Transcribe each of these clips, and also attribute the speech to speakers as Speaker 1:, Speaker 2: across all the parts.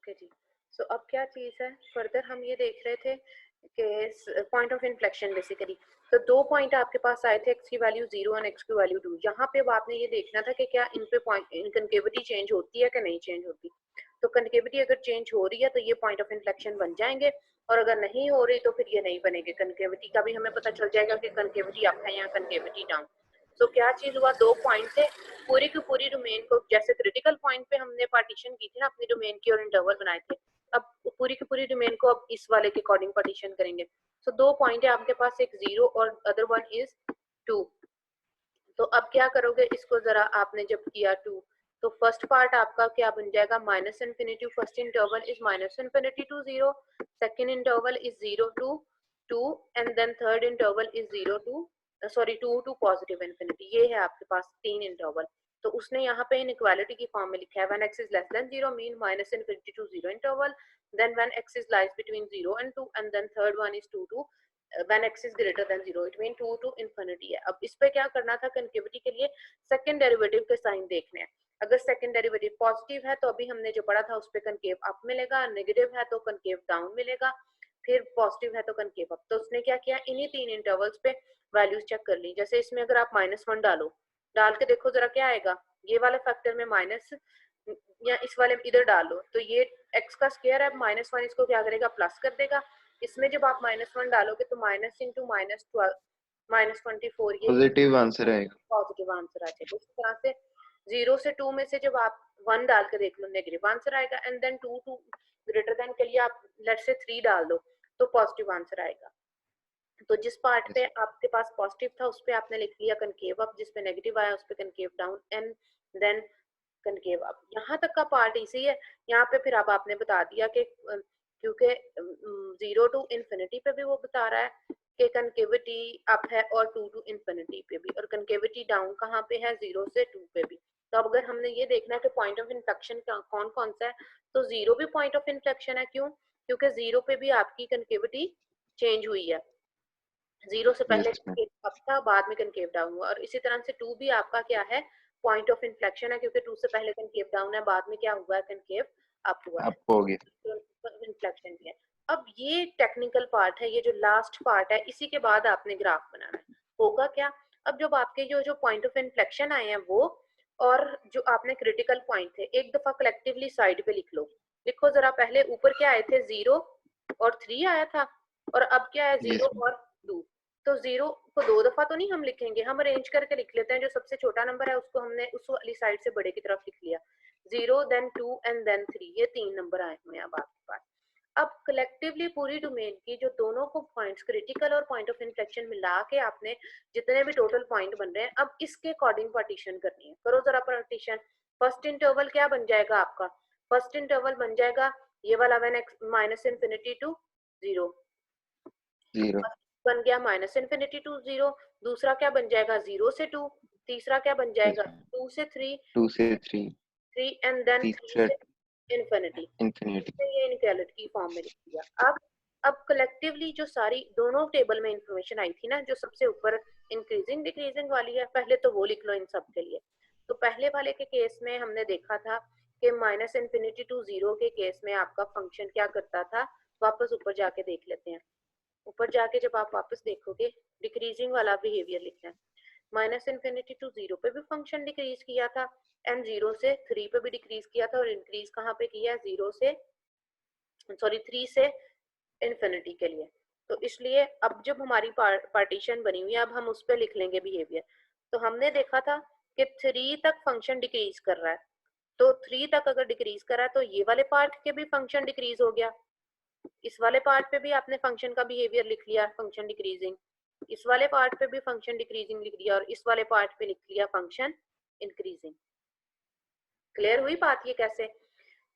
Speaker 1: Okay जी। सो अब क्या चीज़ है, फर्दर हम ये देख रहे थे कि पॉइंट ऑफ इन्फ्लेक्शन बेसिकली, तो दो पॉइंट आपके पास आए थे, एक्स की वैल्यू 0 और एक्स की वैल्यू 2। यहाँ पे अब आपने ये देखना था कि क्या इन पे पॉइंट इन कनकेविटी चेंज होती है कि नहीं चेंज होती। तो कनकेविटी अगर चेंज हो रही है तो ये पॉइंट ऑफ इन्फ्लेक्शन बन जाएंगे, और अगर नहीं हो रही तो फिर ये नहीं बनेंगे। कनकेविटी का भी हमें पता चल जाएगा कि कनकेविटी अप है या कनकेविटी डाउन। तो क्या चीज हुआ, दो पॉइंट थे, पूरी की पूरी डोमेन को, जैसे क्रिटिकल पॉइंट पे हमने पार्टीशन की थी ना अपनी डोमेन की और इंटरवल बनाए थे, अब पूरी की पूरी डोमेन को अब इस वाले के अकॉर्डिंग पार्टीशन करेंगे। तो दो पॉइंट है आपके पास, एक 0 और अदर वन इज 2। तो अब क्या करोगे, इसको जरा आपने जब किया 2, तो फर्स्ट पार्ट आपका क्या बन जाएगा, minus infinity, first interval is minus infinity to 0, second interval is 0 to 2, and then third interval is 0 to 2 to positive infinity. ये है आपके पास तीन इंटरवल। तो उसने यहाँ पे इनइक्वालिटी की फॉर्म में लिखा है, when x is less than 0 mean minus infinity to 0 interval, then when x is lies between 0 and 2, and then third one is 2 to when x is greater than 0, it mean 2 to infinity है। अब इस पे क्या करना था, concavity के लिए second derivative के साइन देखने हैं। अगर सेकंड डेरिवेटिव पॉजिटिव है तो अभी हमने जो पढ़ा था उस पे कनकेव अप मिलेगा, नेगेटिव है तो कनकेव डाउन मिलेगा, फिर पॉजिटिव है तो कनकेव अप। तो उसने क्या किया, इन्हीं तीन इंटरवल्स पे वैल्यूज चेक कर ली। जैसे इसमें अगर आप -1 डालो, डाल के देखो जरा क्या आएगा, ये वाले फैक्टर में माइनस, या इस वाले में इधर डाल लो, तो ये x का स्क्वायर है, -1 इसको क्या करेगा, प्लस कर देगा। इसमें जब आप -1 डालोगे तो माइनस इंटू -12 -24, ये
Speaker 2: पॉजिटिव आंसर आएगा।
Speaker 1: पॉजिटिव आंसर आ जाएगा। इस तरह से 0 से 2 में से जब आप 1 डाल के देख लो, नेगेटिव आंसर आएगा, and then 2 to greater than के लिए आप लेट्स से 3 डाल दो तो पॉजिटिव आंसर आएगा। तो जिस पार्ट पे आपके पास पॉजिटिव था उस पे आपने लिख लिया कनकेव अप, जिस पे नेगेटिव आया उस पे concave down, and then concave up. यहाँ तक का पार्ट इजी है। यहाँ पे फिर अब आपने बता दिया कि क्योंकि 0 टू इन्फिनिटी पे भी वो बता रहा है कि कनकेविटी अप है, और 2 टू इन्फिनिटी पे भी, और कनकेविटी डाउन कहाँ पे है, 0 से 2 पे भी। तो अब अगर हमने ये देखना है कि पॉइंट ऑफ इन्फ्लेक्शन कौन कौन सा है, तो 0 भी पॉइंट ऑफ इन्फ्लेक्शन है। क्यों, क्योंकि 0 पे भी आपकी कनकेविटी चेंज हुई है। 0 से पहले
Speaker 2: यस मैम।
Speaker 1: कनकेव अप था, बाद में कनकेव डाउन हुआ। और इसी तरह से 2 भी आपका क्या है, पॉइंट ऑफ इन्फ्लेक्शन है, क्योंकि 2 से पहले कनकेव डाउन है, बाद में क्या हुआ है, कनकेव अप हुआ है।
Speaker 2: आपको हो गया।
Speaker 1: इन्फ्लेक्शन भी है। अब ये टेक्निकल पार्ट है, ये जो लास्ट पार्ट है, इसी के बाद आपने ग्राफ बनाना है। होगा क्या, अब जब आपके जो पॉइंट ऑफ इन्फ्लेक्शन आए हैं वो, और जो आपने क्रिटिकल पॉइंट थे, एक दफा कलेक्टिवली साइड पे लिख लो। लिखो जरा, पहले ऊपर क्या आए थे, 0 और 3 आया था, और अब क्या है, 0
Speaker 2: यस मैम।
Speaker 1: और 2। तो 0 को दो दफा तो नहीं हम लिखेंगे, हम अरेंज करके लिख लेते हैं। जो सबसे छोटा नंबर है उसको हमने उस वाली साइड से बड़े की तरफ लिख लिया, 0 देन 2 एंड देन 3, ये तीन नंबर आए हुए हैं अब आपके पास। अब कलेक्टिवली पूरी डोमेन की जो दोनों को पॉइंट्स, क्रिटिकल और पॉइंट ऑफ इन्फ्लेक्शन मिला के आपने जितने भी टोटल पॉइंट बन रहे हैं, अब इसके अकॉर्डिंग पार्टीशन करनी है। करो जरा पार्टीशन। फर्स्ट इंटरवल क्या बन जाएगा आपका, फर्स्ट इंटरवल बन जाएगा ये वाला, when x minus infinity to 0
Speaker 2: 0
Speaker 1: बन गया, माइनस इन्फिनिटी टू 0। दूसरा क्या बन जाएगा, 0 से 2। तीसरा क्या बन जाएगा, 2 से 3,
Speaker 2: 2 से 3
Speaker 1: 3 एंड देन 3
Speaker 2: तीसरा
Speaker 1: से इन्फिनिटी।
Speaker 2: इंफिनिटी।
Speaker 1: ये इनइक्वालिटी की फॉर्म में लिख दिया। अब कलेक्टिवली जो सारी दोनों टेबल में इंफॉर्मेशन आई थी ना, जो सबसे ऊपर इंक्रीजिंग डिक्रीजिंग वाली है, पहले तो वो लिख लो इन सब के लिए। तो पहले वाले के केस में हमने देखा था कि माइनस इन्फिनिटी टू 0 के केस में आपका फंक्शन क्या करता था, वापस ऊपर जाके देख लेते हैं। ऊपर जाके जब आप वापस देखोगे, डिक्रीजिंग वाला बिहेवियर लिखना है। माइनस इन्फिनिटी टू 0 पे भी फंक्शन डिक्रीज किया था, एंड 0 से 3 पे भी डिक्रीज किया था, और इंक्रीज कहाँ पे किया है, 0 से 3 से इन्फिनिटी के लिए। तो इसलिए अब जब हमारी पार्टीशन बनी हुई है, अब हम उस पर लिख लेंगे बिहेवियर। तो हमने देखा था कि 3 तक फंक्शन डिक्रीज कर रहा है, तो 3 तक अगर डिक्रीज कर रहा है तो ये वाले पार्ट के भी फंक्शन डिक्रीज हो गया, इस वाले पार्ट पे भी आपने फंक्शन का बिहेवियर लिख लिया, फंक्शन डिक्रीजिंग, इस वाले पार्ट पे भी फंक्शन डिक्रीजिंग लिख दिया, और इस वाले पार्ट पे लिख लिया फंक्शन इंक्रीजिंग। क्लियर हुई बात, ये कैसे,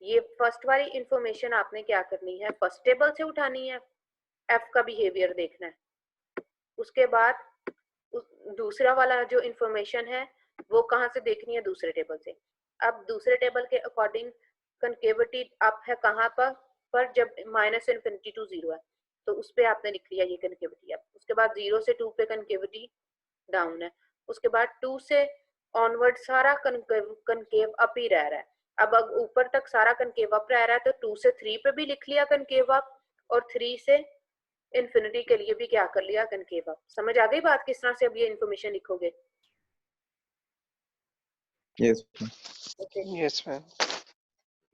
Speaker 1: ये फर्स्ट वाली इंफॉर्मेशन आपने क्या करनी है, फर्स्ट टेबल से उठानी है, एफ का बिहेवियर देखना है। उसके बाद दूसरा वाला जो इंफॉर्मेशन है वो कहाँ से देखनी है, दूसरे टेबल से। अब दूसरे टेबल के अकॉर्डिंग कनकेविटी अप है कहाँ पर जब माइनस इन्फिनिटी टू 0 है, तो उस पे आपने लिख लिया ये कनकेविटी अप। उसके बाद 0 से 2 पे कनकेविटी डाउन है। उसके बाद 2 से ऑनवर्ड सारा कनकेव अप ही रह रहा है। अब ऊपर तक सारा कनकेव अप रह रहा है, तो 2 से 3 पे भी लिख लिया कनकेव अप, और 3 से इंफिनिटी के लिए भी क्या कर लिया कनकेव अप। समझ आ गई बात किस तरह से अब ये इन्फॉर्मेशन लिखोगे?
Speaker 2: Yes
Speaker 3: yes ma'am.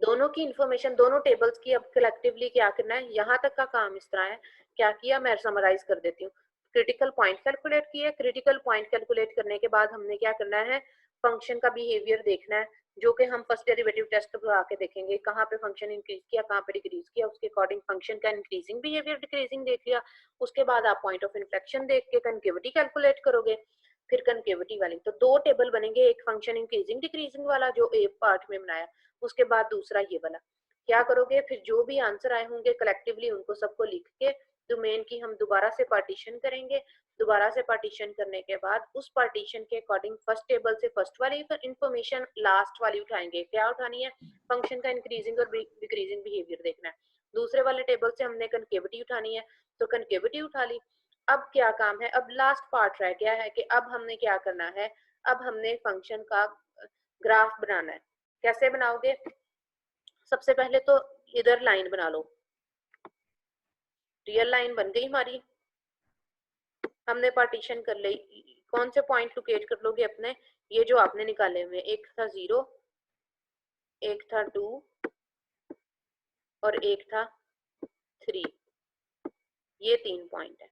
Speaker 1: दोनों की इंफॉर्मेशन, दोनों टेबल्स की अब कलेक्टिवली क्या करना है, यहाँ तक का काम इस तरह है। क्या किया, मैं समराइज कर देती हूँ। क्रिटिकल पॉइंट कैलकुलेट किए, क्रिटिकल पॉइंट कैलकुलेट करने के बाद हमने क्या करना है, फंक्शन का बिहेवियर देखना है, जो कि हम फर्स्ट डेरिवेटिव टेस्ट लगा के देखेंगे, कहाँ पे फंक्शन इंक्रीज किया, कहाँ पे डिक्रीज किया, उसके अकॉर्डिंग फंक्शन का इंक्रीजिंग बिहेवियर डिक्रीजिंग देख लिया। उसके बाद आप पॉइंट ऑफ इन्फ्लेक्शन देख के कनकेविटी कैलकुलेट करोगे, फिर कनकेविटी वाली। तो दो टेबल बनेंगे, एक फंक्शन इंक्रीजिंग डिक्रीजिंग वाला जो ए पार्ट में बनाया, उसके बाद दूसरा ये वाला। क्या करोगे, फिर जो भी आंसर आए होंगे कलेक्टिवली उनको सबको लिख के डोमेन की हम दोबारा से पार्टीशन करेंगे। दोबारा से पार्टीशन करने के बाद उस पार्टीशन के अकॉर्डिंग फर्स्ट टेबल से फर्स्ट वाली इंफॉर्मेशन लास्ट वाली उठाएंगे। क्या उठानी है, फंक्शन का इंक्रीजिंग और डिक्रीजिंग बिहेवियर देखना है। दूसरे वाले टेबल से हमने कनकेविटी उठानी है, तो कनकेविटी उठा ली। अब क्या काम है, अब लास्ट पार्ट रह गया है कि अब हमने क्या करना है, अब हमने फंक्शन का ग्राफ बनाना है। कैसे बनाओगे, सबसे पहले तो इधर लाइन बना लो, रियल लाइन बन गई हमारी, हमने पार्टीशन कर ली। कौन से पॉइंट लोकेट कर लोगे अपने, ये जो आपने निकाले हुए, एक था 0, एक था 2 और एक था 3, ये 3 पॉइंट है।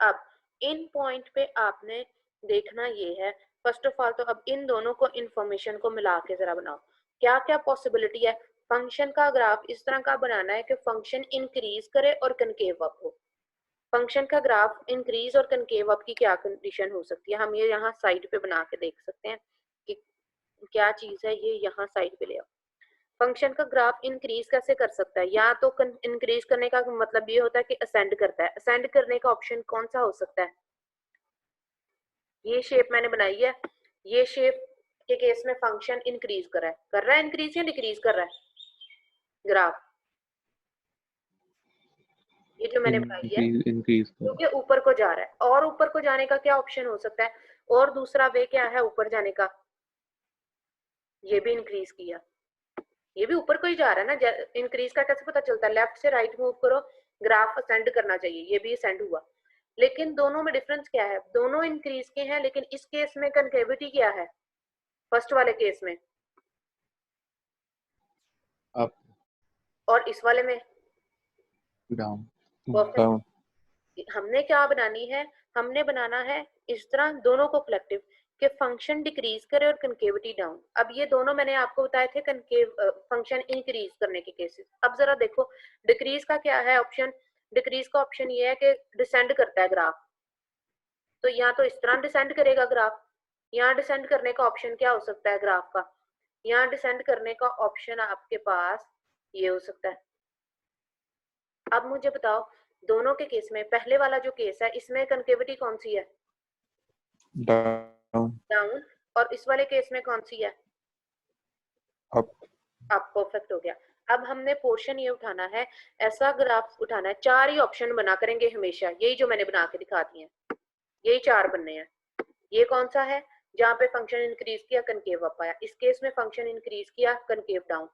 Speaker 1: अब इन पॉइंट पे आपने देखना ये है, फर्स्ट ऑफ ऑल तो अब इन दोनों को इंफॉर्मेशन को मिला के जरा बनाओ। क्या क्या पॉसिबिलिटी है, फंक्शन का ग्राफ इस तरह का बनाना है कि फंक्शन इंक्रीज करे और कनकेव अप हो। फंक्शन का ग्राफ इंक्रीज और कनकेव अप की क्या कंडीशन हो सकती है, हम ये यहाँ साइड पे बना के देख सकते हैं कि क्या चीज है। ये यहाँ साइड पे ले आओ। फंक्शन का ग्राफ इंक्रीज कैसे कर सकता है, या तो इंक्रीज करने का मतलब ये होता है कि असेंड करता है। असेंड करने का ऑप्शन कौन सा हो सकता है, ये शेप मैंने बनाई है, ये शेप के केस में फंक्शन इंक्रीज कर रहा है इंक्रीज या डिक्रीज कर रहा है ग्राफ, ये जो मैंने बनाई है
Speaker 2: इंक्रीज
Speaker 1: क्योंकि ऊपर को जा रहा है। और ऊपर को जाने का क्या ऑप्शन हो सकता है, और दूसरा वे क्या है ऊपर जाने का, ये भी इंक्रीज किया, ये भी ऊपर को ही जा रहा है ना। इंक्रीज का कैसे पता चलता है, लेफ्ट से राइट मूव करो, ग्राफ असेंड करना चाहिए, ये भी असेंड हुआ। लेकिन दोनों में डिफरेंस क्या है, दोनों इंक्रीज के हैं, लेकिन इस केस में कनकेविटी क्या है, फर्स्ट वाले केस में
Speaker 2: अप,
Speaker 1: और इस वाले में
Speaker 2: डाउन,
Speaker 1: डाउन। हमने क्या बनानी है, हमने बनाना है इस तरह दोनों को कलेक्टिव कि फंक्शन डिक्रीज करे और कनकेविटी डाउन। अब ये दोनों मैंने आपको बताए थे कनकेव फंक्शन इंक्रीज करने के केसेस। अब जरा देखो डिक्रीज का क्या है ऑप्शन, डिक्रीज का ऑप्शन ये है कि डिसेंड करता है ग्राफ, तो यहाँ तो इस तरह डिसेंड करेगा ग्राफ। यहाँ डिसेंड करने का ऑप्शन क्या हो सकता है ग्राफ का, यहाँ डिसेंड करने का ऑप्शन आपके पास ये हो सकता है। अब मुझे बताओ दोनों के केस में, पहले वाला जो केस है इसमें कनकेविटी कौन सी है, डाउन, और इस वाले केस में कौन सी है,
Speaker 2: अप।
Speaker 1: अब परफेक्ट हो गया। अब हमने पोर्शन ये उठाना है, ऐसा ग्राफ उठाना है, 4 ही ऑप्शन बना करेंगे हमेशा, यही जो मैंने बना के दिखा दिए हैं, यही 4 बनने हैं। ये कौन सा है, जहाँ पे फंक्शन इंक्रीज किया कनकेव अप आया, इस केस में फंक्शन इंक्रीज किया कनकेव डाउन।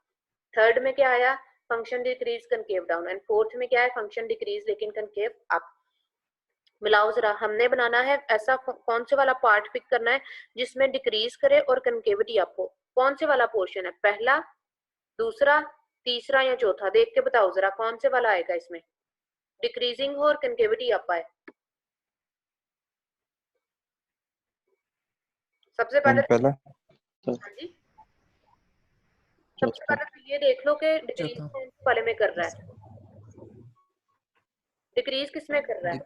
Speaker 1: थर्ड में क्या आया, function decrease concave down, and fourth में क्या है, फंक्शन डिक्रीज लेकिन कनकेव अप। मिलाओ जरा, हमने बनाना है ऐसा कौन से वाला पार्ट पिक करना है जिसमें डिक्रीज करे और कनकेविटी अप हो। कौन से वाला पोर्शन है, पहला, दूसरा, तीसरा या चौथा, देख के बताओ जरा कौन से वाला आएगा इसमें डिक्रीजिंग हो और कनकेविटी अप आए। सबसे पहले हाँ जी, सबसे पहले तो ये देख लो कि डिक्रीज कौन से वाले में कर रहा है, डिक्रीज किस में कर रहा है,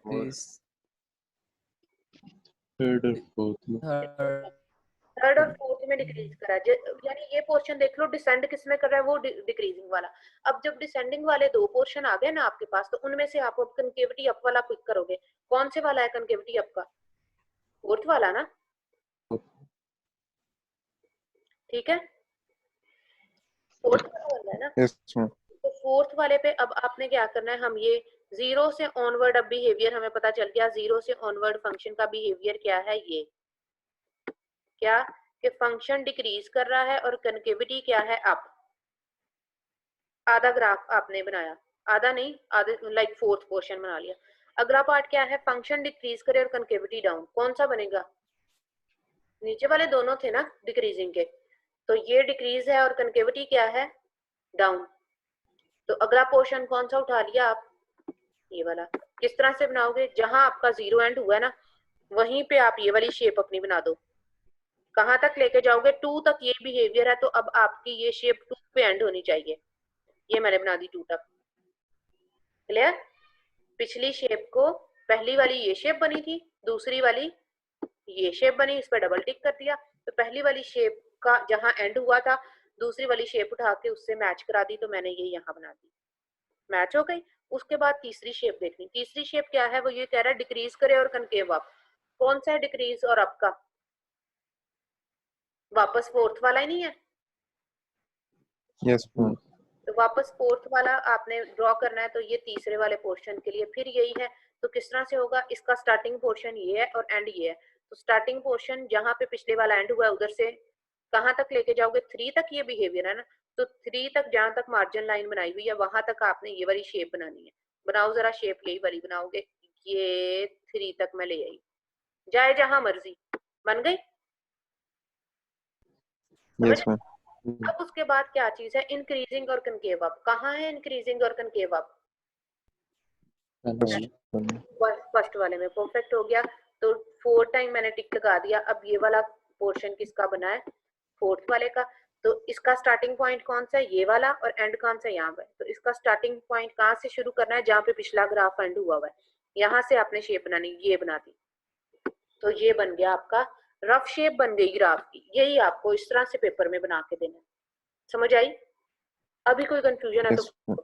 Speaker 1: थर्ड और फोर्थ में डिक्रीज कर रहा है। यानी ये पोर्शन देख लो डिसेंड किस में कर रहा है, वो डिक्रीजिंग वाला। अब जब डिसेंडिंग वाले 2 पोर्शन आ गए ना आपके पास, तो उनमें से आप कनकेविटी अप वाला पिक करोगे। कौन से वाला है कनकेविटी अप का, फोर्थ वाला ना, ठीक है, फोर्थ वाला है ना। तो फोर्थ वाले पे अब आपने क्या करना है, हम ये 0 से ऑनवर्ड, अब बिहेवियर हमें पता चल गया, 0 से ऑनवर्ड फंक्शन का बिहेवियर क्या है, ये क्या कि फंक्शन डिक्रीज कर रहा है और कनकेविटी क्या है अप। आधा ग्राफ आपने बनाया, आधा नहीं, आधे लाइक फोर्थ पोर्शन बना लिया। अगला पार्ट क्या है, फंक्शन डिक्रीज करे और कनकेविटी डाउन, कौन सा बनेगा? नीचे वाले दोनों थे ना डिक्रीजिंग के, तो ये डिक्रीज है और कनकेविटी क्या है, डाउन। तो अगला पोर्शन कौन सा उठा लिया आप, ये वाला। किस तरह से बनाओगे, जहां आपका जीरो एंड हुआ है ना, वहीं पे आप ये वाली शेप अपनी बना दो। कहां तक लेके जाओगे, 2 तक ये बिहेवियर है, तो अब आपकी ये शेप 2 पे एंड होनी चाहिए। ये मैंने बना दी 2 तक, क्लियर। पिछली शेप को, पहली वाली ये शेप बनी थी, दूसरी वाली ये शेप बनी, इस पर डबल टिक कर दिया, तो पहली वाली शेप का जहां एंड हुआ था, दूसरी वाली शेप उठा के उससे मैच करा दी, तो मैंने ये यहाँ बना दी, मैच हो गई। उसके बाद तीसरी शेप देखनी, तीसरी शेप क्या है, वो ये कह रहा है डिक्रीज करे और कनकेव अप। कौन सा है डिक्रीज और अप का, वापस फोर्थ वाला ही नहीं है,
Speaker 2: यस मैम।
Speaker 1: तो वापस फोर्थ वाला आपने ड्रॉ करना है, तो ये तीसरे वाले पोर्शन के लिए फिर यही है। तो किस तरह से होगा, इसका स्टार्टिंग पोर्शन ये है और एंड ये है, तो स्टार्टिंग पोर्शन जहां पे पिछले वाला एंड हुआ है उधर से कहां तक लेके जाओगे, 3 तक ये बिहेवियर है ना, तो 3 तक जहां तक मार्जिन लाइन बनाई हुई है वहां तक आपने ये वाली शेप बनानी है। बनाओ जरा शेप, यही वाली बनाओगे, ये 3 तक मैं ले आई, जाए जहां मर्जी, बन गई, समझ।
Speaker 2: Yes ma'am.
Speaker 1: अब उसके बाद क्या चीज है, इंक्रीजिंग और कनकेव अप। कहाँ है इंक्रीजिंग और कनकेव अप, फर्स्ट वाले में, परफेक्ट हो गया। तो 4 टाइम मैंने टिक लगा दिया। अब ये वाला पोर्शन किसका बना है, फोर्थ वाले का। तो इसका स्टार्टिंग पॉइंट कौन सा है, ये वाला, और एंड कौन सा, यहाँ पे। तो इसका स्टार्टिंग पॉइंट कहाँ से शुरू करना है, जहाँ पे पिछला ग्राफ एंड हुआ हुआ है, यहाँ से आपने शेप बनानी, ये बना दी। तो ये बन गया आपका, रफ शेप बन गई ग्राफ की। यही आपको इस तरह से पेपर में बना के देना है, समझ आई। अभी कोई कंफ्यूजन है तो
Speaker 2: यस मैम।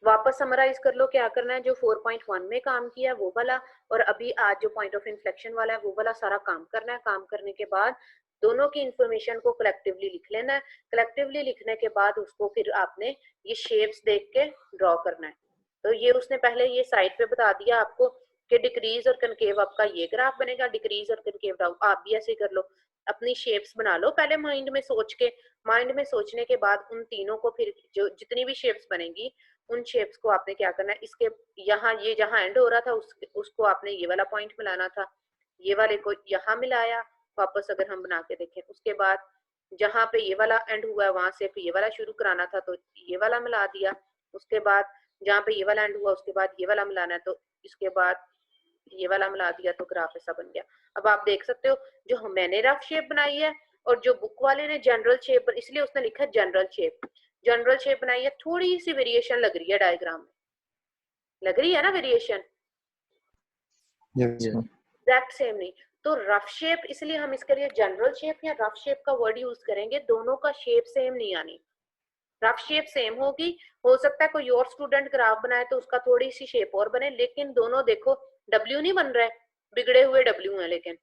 Speaker 1: वापस समराइज कर लो, क्या करना है, जो 4.1 में काम किया वो वाला, और अभी आज जो पॉइंट ऑफ इन्फ्लेक्शन वाला है वो वाला सारा काम करना है। काम करने के बाद दोनों की इंफॉर्मेशन को कलेक्टिवली लिख लेना है। कलेक्टिवली लिखने के बाद उसको फिर आपने ये शेप्स देख के ड्रॉ करना है। तो ये उसने पहले ये साइड पे बता दिया आपको कि डिक्रीज और कनकेव आपका ये ग्राफ बनेगा, डिक्रीज और कनकेव डाउन। आप भी ऐसे कर लो, अपनी शेप्स बना लो पहले माइंड में सोच के। माइंड में सोचने के बाद उन तीनों को फिर जो जितनी भी शेप्स बनेंगी उन शेप्स को आपने क्या करना है, इसके यहाँ ये जहाँ एंड हो रहा था उसको आपने ये वाला पॉइंट मिलाना था, ये वाले को यहाँ मिलाया वापस, अगर हम बना के देखें। उसके बाद जहाँ पे ये वाला एंड हुआ है वहां से फिर ये वाला शुरू कराना था, तो ये वाला मिला दिया। उसके बाद जहाँ पे ये वाला एंड हुआ उसके बाद ये वाला मिलाना है, तो इसके बाद ये वाला मिला दिया, तो ग्राफ ऐसा बन गया। अब आप देख सकते हो जो मैंने रफ शेप बनाई है और जो बुक वाले ने जनरल शेप, इसलिए उसने लिखा जनरल शेप, जनरल शेप बनाई है। थोड़ी सी वेरिएशन लग रही है डायग्राम में, लग रही है ना variation,
Speaker 2: yes ma'am.
Speaker 1: Exact same नहीं। तो रफ शेप, इसलिए हम इसके लिए जनरल शेप या रफ शेप का वर्ड यूज करेंगे, दोनों का शेप सेम नहीं आनी। रफ शेप सेम होगी, हो सकता है कोई और स्टूडेंट ग्राफ बनाए तो उसका थोड़ी सी शेप और बने, लेकिन दोनों देखो डब्ल्यू नहीं बन रहा है, बिगड़े हुए डब्ल्यू है लेकिन,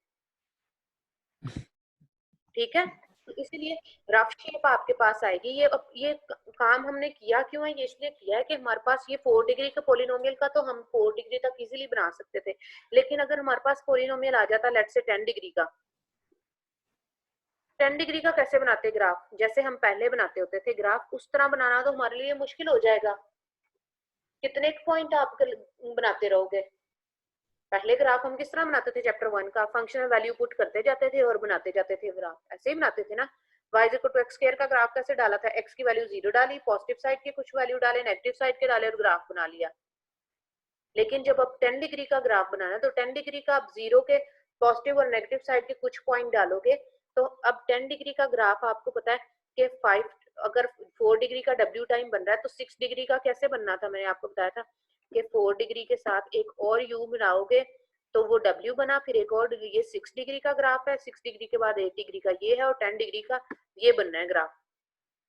Speaker 1: ठीक है। तो इसलिए रफ शेप आपके पास आएगी। ये काम हमने किया क्यों है, ये इसलिए किया है कि हमारे पास ये 4 डिग्री के पोलिनोमियल का तो हम 4 डिग्री तक इजीली बना सकते थे, लेकिन अगर हमारे पास पोलिनोमियल आ जाता लेट्स से 10 डिग्री का, 10 डिग्री का कैसे बनाते ग्राफ, जैसे हम पहले बनाते होते थे ग्राफ, उस तरह बनाना तो हमारे लिए मुश्किल हो जाएगा। कितने पॉइंट आप बनाते रहोगे। पहले ग्राफ हम किस तरह बनाते थे, चैप्टर 1 का, फंक्शनल वैल्यू पुट करते जाते थे और बनाते जाते थे ग्राफ, ऐसे ही बनाते थे ना। y equal to x square का ग्राफ कैसे डाला था, x की वैल्यू 0 डाली, पॉजिटिव साइड के कुछ वैल्यू डाले, नेगेटिव साइड के डाले और ग्राफ बना लिया। लेकिन जब अब 10 डिग्री का ग्राफ बनाना है तो 10 डिग्री का आप 0 के पॉजिटिव और नेगेटिव साइड के कुछ पॉइंट डालोगे, तो अब 10 डिग्री का ग्राफ आपको पता है कि 5, अगर 4 डिग्री का w टाइम बन रहा है तो 6 डिग्री का कैसे बनना था, मैंने आपको बताया था कि 4 डिग्री के साथ एक और u मिलाओगे तो वो w बना, फिर एक और डिग्री, ये 6 डिग्री का ग्राफ है, 6 डिग्री के बाद 8 डिग्री का ये है और 10 डिग्री का ये बनना है ग्राफ।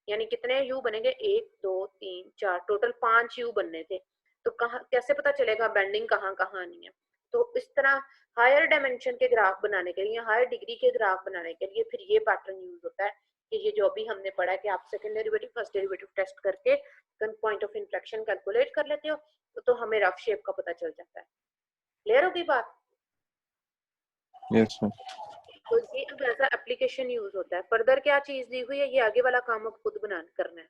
Speaker 1: यानी कितने u बनेंगे, 1 2 3 4, टोटल 5 u बनने थे। तो कहाँ कैसे पता चलेगा बेंडिंग कहाँ कहाँ आनी है। तो इस तरह हायर डायमेंशन के ग्राफ बनाने के लिए, हायर डिग्री के ग्राफ बनाने के लिए फिर ये पैटर्न यूज होता है कि ये जो अभी हमने पढ़ा है कि आप second derivative first derivative test करके पॉइंट ऑफ इन्फ्लेक्शन कैलकुलेट कर लेते हो, तो हमें रफ शेप का पता चल जाता है। क्लियर होगी बात।
Speaker 2: Yes ma'am.
Speaker 1: तो ये अब ऐसा एप्लीकेशन यूज होता है। फर्दर क्या चीज दी हुई है, ये आगे वाला काम अब खुद करना है,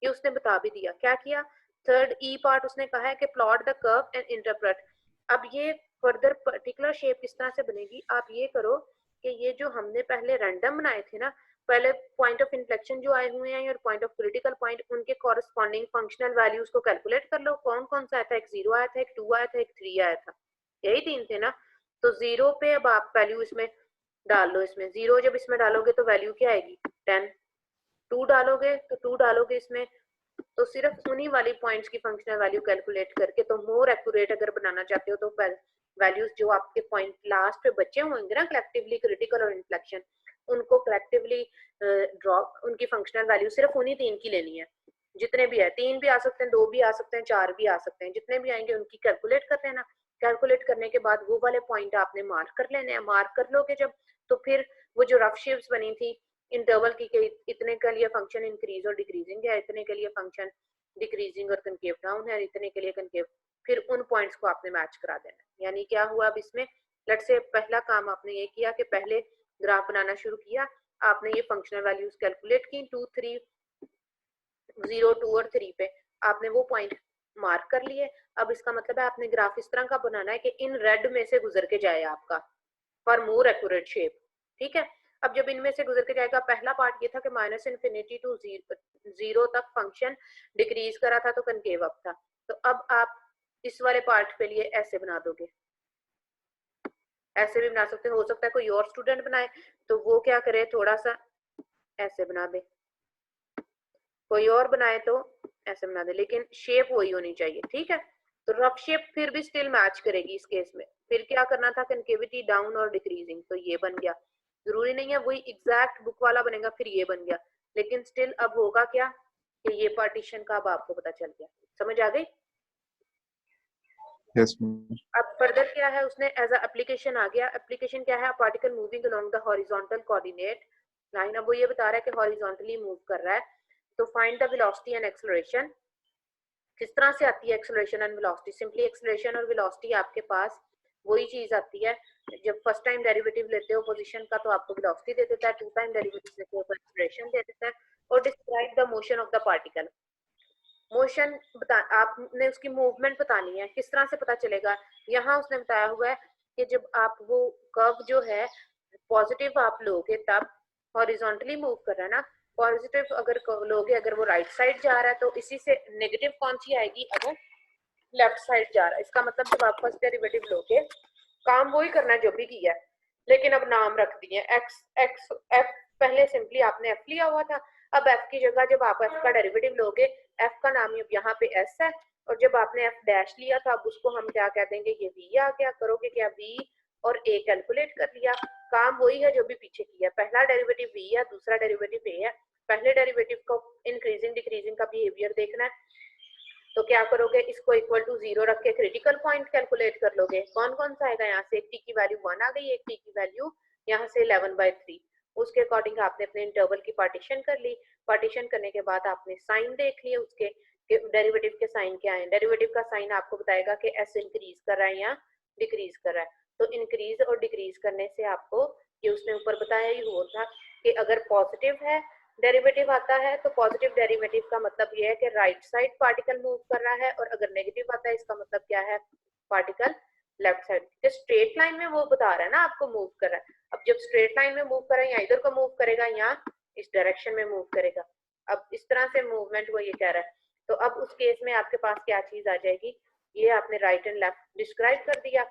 Speaker 1: ये उसने बता भी दिया। क्या किया, थर्ड ई पार्ट उसने कहा है कि plot the curve and interpret. अब ये फर्दर पर्टिकुलर शेप किस तरह से बनेगी, आप ये करो कि ये जो हमने पहले रैंडम बनाए थे ना, पहले पॉइंट ऑफ इन्फ्लेक्शन जो आए हुए हैं और पॉइंट ऑफ क्रिटिकल पॉइंट, उनके कॉरेस्पॉन्डिंग फंक्शनल वैल्यूज को कैलकुलेट कर लो। कौन कौन सा आया था, एक 0 आया था, एक 2 आया था, एक 3 आया था, यही 3 थे ना। तो 0 पे अब आप वैल्यू इसमें डाल लो। इसमें 0 जब इसमें डालोगे तो वैल्यू क्या आएगी, 10। 2 डालोगे तो 2 डालोगे इसमें, तो सिर्फ उन्हीं वाली पॉइंट्स की फंक्शनल वैल्यू कैलकुलेट करके, तो मोर एक्यूरेट अगर बनाना चाहते हो तो वैल्यूज जो आपके पॉइंट लास्ट पे बचे होंगे ना कलेक्टिवली क्रिटिकल और इन्फ्लेक्शन, उनको कलेक्टिवली ड्रॉप, उनकी फंक्शनल वैल्यू सिर्फ उन्हीं 3 की लेनी है। जितने भी है, 3 भी आ सकते हैं, 2 भी आ सकते हैं, 4 भी आ सकते हैं, जितने भी आएंगे उनकी कैलकुलेट कर लेना। कैलकुलेट करने के बाद वो वाले पॉइंट आपने मार्क कर लेने हैं। मार्क कर लोगे जब, तो फिर वो जो रफ शेप्स बनी थी इंटरवल की, इतने के लिए फंक्शन इंक्रीज और डिक्रीजिंग है, इतने के लिए फंक्शन डिक्रीजिंग और कनकेव डाउन है, इतने के लिए कनकेव, फिर उन पॉइंट्स को आपने मैच करा देना। यानी क्या हुआ अब इसमें, लेट्स से पहला काम आपने ये किया कि पहले ग्राफ बनाना शुरू किया, आपने ये फंक्शनल वैल्यूज कैलकुलेट की 2 3 0 2 और 3 पे, आपने वो पॉइंट मार्क कर लिए। अब इसका मतलब है आपने ग्राफ इस तरह का बनाना है कि इन रेड में से गुजर के जाए आपका, फॉर मोर एक्यूरेट शेप। ठीक है, अब जब इनमें से गुजर के जाएगा, पहला पार्ट ये था कि माइनस इन्फिनिटी टू 0 तक फंक्शन डिक्रीज करा था तो कनकेव अप था। तो अब आप इस वाले पार्ट के लिए ऐसे बना दोगे, ऐसे भी बना सकते हो सकता है कोई और स्टूडेंट बनाए तो वो क्या करे, थोड़ा सा ऐसे बना दे, कोई और बनाए तो ऐसे बना दे, लेकिन शेप वही होनी चाहिए। ठीक है, तो रफ शेप फिर भी स्टिल मैच करेगी इस केस में। फिर क्या करना था, कनकेविटी डाउन और डिक्रीजिंग, तो ये बन गया। जरूरी नहीं है वही एग्जैक्ट बुक वाला बनेगा फिर ये बन गया, लेकिन स्टिल अब होगा क्या कि ये पार्टीशन का अब आपको पता चल गया। समझ आ गई?
Speaker 2: Yes, ma'am.
Speaker 1: अब फर्दर क्या है, उसने एज अ एप्लीकेशन आ गया। एप्लीकेशन क्या है, particle moving along the horizontal coordinate line. अब वो ये बता रहा है कि हॉरिजॉन्टली मूव कर रहा है, तो find the velocity and acceleration. किस तरह से आती है acceleration and velocity, simply acceleration और वेलोसिटी आपके पास वही चीज आती है। जब फर्स्ट टाइम डेरिवेटिव लेते हो पोजीशन का तो आपको वेलोसिटी दे देता है, 2 टाइम डेरिवेटिव लेते हो तो एक्सेलरेशन दे देता है। और describe the motion of the particle, motion बता, आपने उसकी मूवमेंट बतानी है। किस तरह से पता चलेगा, यहाँ उसने बताया हुआ है कि जब आप वो कर्व जो है पॉजिटिव आप लोगे तब हॉरिजॉन्टली मूव कर रहा है ना, पॉजिटिव अगर लोगे, अगर वो राइट साइड जा रहा है तो इसी से नेगेटिव कौन सी आएगी, अगर लेफ्ट साइड जा रहा है। इसका मतलब जब आप फर्स्ट डेरिवेटिव लोगे, काम वही करना है जो भी किया है, लेकिन अब नाम रख दिए एक्स एक्स एफ। पहले सिंपली आपने एफ लिया हुआ था, अब एफ की जगह जब आप एफ का डेरिवेटिव लोगे, एफ का नाम यहाँ पे एस है, और जब आपने एफ डैश लिया था अब उसको हम क्या कह देंगे, ये वी आ गया। करोगे क्या, वी और ए कैलकुलेट कर लिया, काम वही है जो भी पीछे किया। पहला डेरिवेटिव वी है, दूसरा डेरिवेटिव ए है। पहले डेरिवेटिव को इंक्रीजिंग डिक्रीजिंग का बिहेवियर देखना है, तो क्या करोगे, इसको इक्वल टू 0 रख के क्रिटिकल पॉइंट कैलकुलेट कर लोगे। कौन कौन सा आएगा, यहाँ से एक टी की वैल्यू 1 आ गई, एक टी की वैल्यू यहाँ से 11/3। उसके अकॉर्डिंग आपने अपने इंटरवल की पार्टीशन कर ली। पार्टीशन करने के बाद आपने साइन देख लिए उसके, डेरिवेटिव के साइन क्या है। डेरिवेटिव का साइन आपको बताएगा कि एस इंक्रीज कर रहा है या डिक्रीज कर रहा है। तो इंक्रीज और डिक्रीज करने से आपको, ये उसने ऊपर बताया ही हुआ था कि अगर पॉजिटिव है डेरिवेटिव आता है तो पॉजिटिव डेरिवेटिव का मतलब ये है कि राइट साइड पार्टिकल मूव कर रहा है, और अगर नेगेटिव आता है इसका मतलब क्या है, particle left side. Straight line में वो बता रहा है ना आपको मूव कर रहा है। अब जब स्ट्रेट लाइन में मूव कर रहा है, या इधर को मूव करेगा या इस डायरेक्शन में मूव करेगा। अब इस तरह से मूवमेंट वो ये कह रहा है। तो अब उस केस में आपके पास क्या चीज आ जाएगी, ये आपने राइट एंड लेफ्ट डिस्क्राइब कर दिया।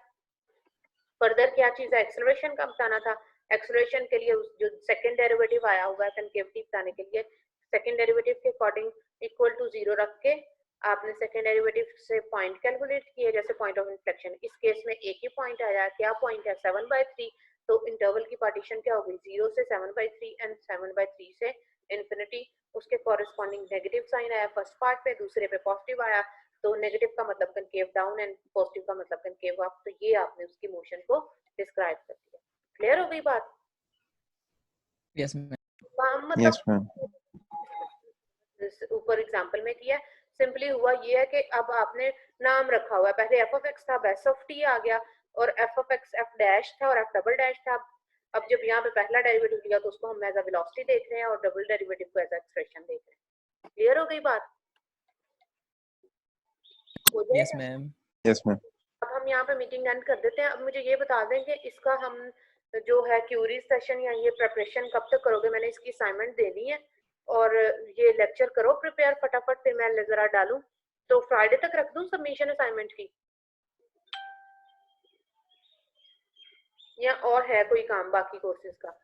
Speaker 1: फर्दर क्या चीज है, एक्सेलरेशन का बताना था। एक्सेलरेशन के लिए जो सेकंड डेरिवेटिव आया हुआ है कनकेविटी बताने के लिए, सेकंड डेरिवेटिव के अकॉर्डिंग इक्वल टू 0 रख के आपने सेकंड डेरिवेटिव से पॉइंट कैलकुलेट किए, जैसे पॉइंट ऑफ इन्फ्लेक्शन। इस केस में एक ही पॉइंट आया, क्या पॉइंट है, 7/3। तो इंटरवल की पार्टीशन क्या होगी, 0 से 7/3 एंड 7/3 से इन्फिनिटी। उसके कॉरेस्पॉन्डिंग नेगेटिव साइन आया फर्स्ट पार्ट पे, दूसरे पे पॉजिटिव आया। तो नेगेटिव का मतलब कनकेव डाउन एंड पॉजिटिव का मतलब कनकेव अप। तो ये आपने उसकी मोशन को डिस्क्राइब कर दिया। क्लियर हो गई बात?
Speaker 4: Yes ma'am.
Speaker 2: Yes, ma'am.
Speaker 1: ऊपर एग्जांपल में किया, सिंपली हुआ ये है कि अब आपने नाम रखा हुआ है। पहले एफ ऑफ एक्स था, एस ऑफ टी आ गया, और F of x F dash था और एफ डबल डैश था। अब जब यहाँ पे पहला डेरिवेटिव लिया तो उसको हम एज अ वेलोसिटी देख रहे हैं और डबल डेरिवेटिव को एज अ एक्सप्रेशन देख रहे हैं। क्लियर हो गई बात? हो
Speaker 4: Yes,
Speaker 1: जाएगा?
Speaker 4: ma'am.
Speaker 2: Yes, ma'am.
Speaker 1: अब हम यहाँ पे मीटिंग एंड कर देते हैं। अब मुझे ये बता दें कि इसका हम जो है क्यूरी सेशन या ये प्रिपरेशन कब तक करोगे? मैंने इसकी असाइनमेंट देनी है और ये लेक्चर करो प्रिपेयर फटाफट, फिर मैं जरा डालूं। तो फ्राइडे तक रख दूं सबमिशन असाइनमेंट की, या और है कोई काम बाकी कोर्सेज का?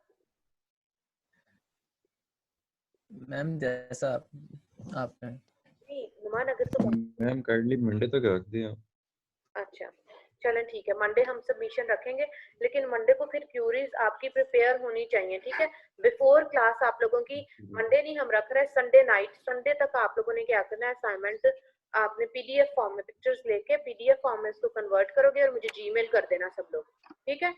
Speaker 4: मैम जैसा आपने
Speaker 1: नहीं नुमान, अगर तो
Speaker 2: मैम काइंडली मंडे तक रख दिया।
Speaker 1: अच्छा चलें ठीक है, मंडे हम सबमिशन रखेंगे, लेकिन मंडे को फिर क्यूरीज आपकी प्रिपेयर होनी चाहिए, ठीक है? बिफोर क्लास आप लोगों की मंडे नहीं हम रख रहे हैं, संडे नाइट, संडे तक आप लोगों ने क्या करना है, असाइनमेंट आपने पीडीएफ फॉर्म में पिक्चर्स लेके पीडीएफ फॉर्म में इसको कन्वर्ट करोगे और मुझे जीमेल कर देना सब लोग, ठीक है?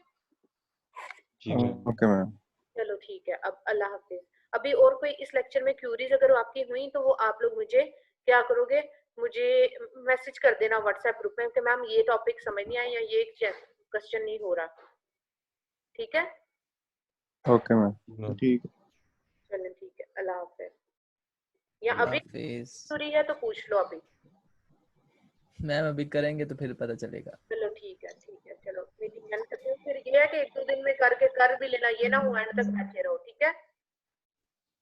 Speaker 2: Okay ma'am.
Speaker 1: चलो ठीक है, अब अल्लाह हाफिज। अभी और कोई इस लेक्चर में क्यूरीज अगर आपकी हुई तो वो आप लोग मुझे क्या करोगे, मुझे मैसेज कर देना व्हाट्सएप ग्रुप में कि मैम ये टॉपिक समझ नहीं आया या ये क्वेश्चन नहीं हो रहा, ठीक है?
Speaker 2: Okay ma'am. ठीक है।
Speaker 1: चलें ठीक है, अल्लाह हाफिज। या
Speaker 4: अल्लाह
Speaker 1: अभी
Speaker 4: हाफिज।
Speaker 1: जरूरी है तो पूछ लो अभी।
Speaker 4: मैम अभी करेंगे तो फिर पता चलेगा।
Speaker 1: चलो ठीक है चलो मीटिंग एंड करते हैं। फिर ये है कि एक दो दिन में करके कर भी लेना, ये ना हो एंड तक बैठे रहो, ठीक है?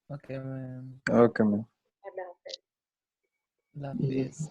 Speaker 4: Okay ma'am.
Speaker 2: Okay ma'am.
Speaker 1: अल्लाह हाफिज।
Speaker 4: अल्लाह हाफिज।